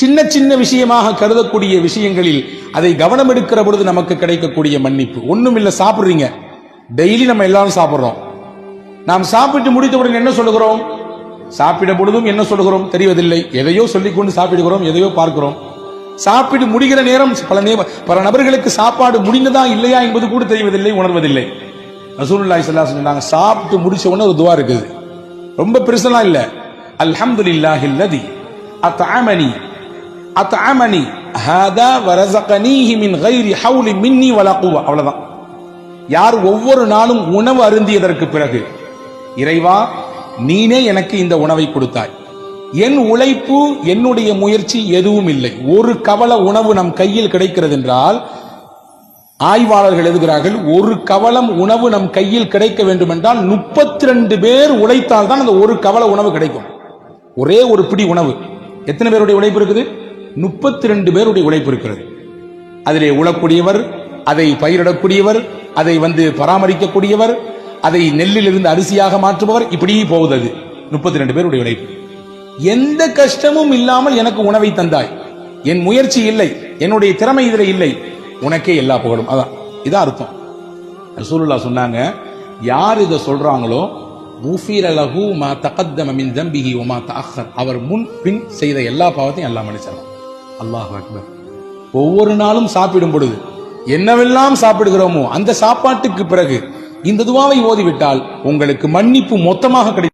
சின்ன சின்ன விஷயமாக கருதக்கூடிய விஷயங்களில் அதை கவனம் எடுக்கிற பொழுது நமக்கு கிடைக்கக்கூடிய மன்னிப்பு. ஒண்ணும் இல்ல, சாப்பிடுறீங்க, டெய்லி நம்ம எல்லாரும் சாப்பிடுறோம். நாம் சாப்பிட்டு முடித்தவுடன் என்ன சொல்லுகிறோம்? சாப்பிட பொழுதும் என்ன சொல்லுகிறோம் தெரிவதில்லை. எதையோ சொல்லிக்கொண்டு சாப்பிடுகிறோம், எதையோ பார்க்கிறோம். சாப்பிட்டு முடிகிற நேரம் பல நபர்களுக்கு சாப்பாடு முடிந்ததா இல்லையா என்பது கூட தெரிவதில்லை, உணர்வதில்லை. ரசூலுல்லாஹி ஸல்லல்லாஹு அலைஹி வஸல்லம் சாப்பிட்டு முடிச்ச உடனே ஒரு துஆ இருக்குது, ரொம்ப பெருசா இல்ல. அல்ஹம்துலில்லாஹில்லதி அத்அமனி அத்அமனி ஹாதா வரஸகனீஹி மின் கைரி ஹவுலி மின்னி வலா குவா. அவ்வளவுதான். யார் ஒவ்வொரு நாளும் உணவு அருந்தியதற்கு பிறகு, இறைவா நீனே எனக்கு இந்த உணவை கொடுத்தாய், என் உழைப்பு என்னுடைய முயற்சி எதுவும் இல்லை, ஒரு கவள உணவு நம் கையில் கிடைக்கிறது என்றால், ஆய்வாளர்கள் எழுதுகிறார்கள், ஒரு கவளம் உணவு நம் கையில் கிடைக்க வேண்டும் என்றால் 32 பேர் உழைத்தால் தான் அந்த ஒரு கவள உணவு கிடைக்கும். ஒரே ஒரு பிடி உணவு எத்தனை பேருடைய உழைப்பு இருக்குது? 32 பேருடைய உழைப்பு இருக்கிறது. அதிலே உழக்கூடியவர், அதை பயிரிடக்கூடியவர், அதை பராமரிக்கக்கூடியவர், அதை நெல்லிலிருந்து அரிசியாக மாற்றுபவர், இப்படி போகுது. அது 32 பேருடைய உழைப்பு. எந்த கஷ்டமும் இல்லாமல் எனக்கு உணவை தந்தாய், என் முயற்சி இல்லை, என்னுடைய திறமை இதில் இல்லை, உனக்கே எல்லா புகழும். அதான் இதான் அர்த்தம். ரசூலுல்லாஹ் சொன்னாங்க, யார் இதை சொல்றாங்களோ குஃபிர லஹு மா தகத்தம மின் தம்பிஹி வ மா தஅக்கர், அவர் முன் பின் செய்த எல்லா பாவத்தையும் அல்லாஹ் மன்னிச்சிடுவான். அல்லாஹ் அக்பர். ஒவ்வொரு நாளும் சாப்பிடும் பொழுது என்னவெல்லாம் சாப்பிடுகிறோமோ அந்த சாப்பாட்டுக்கு பிறகு இந்த துஆவை ஓதிவிட்டால் உங்களுக்கு மன்னிப்பு மொத்தமாக கிடைக்கும்.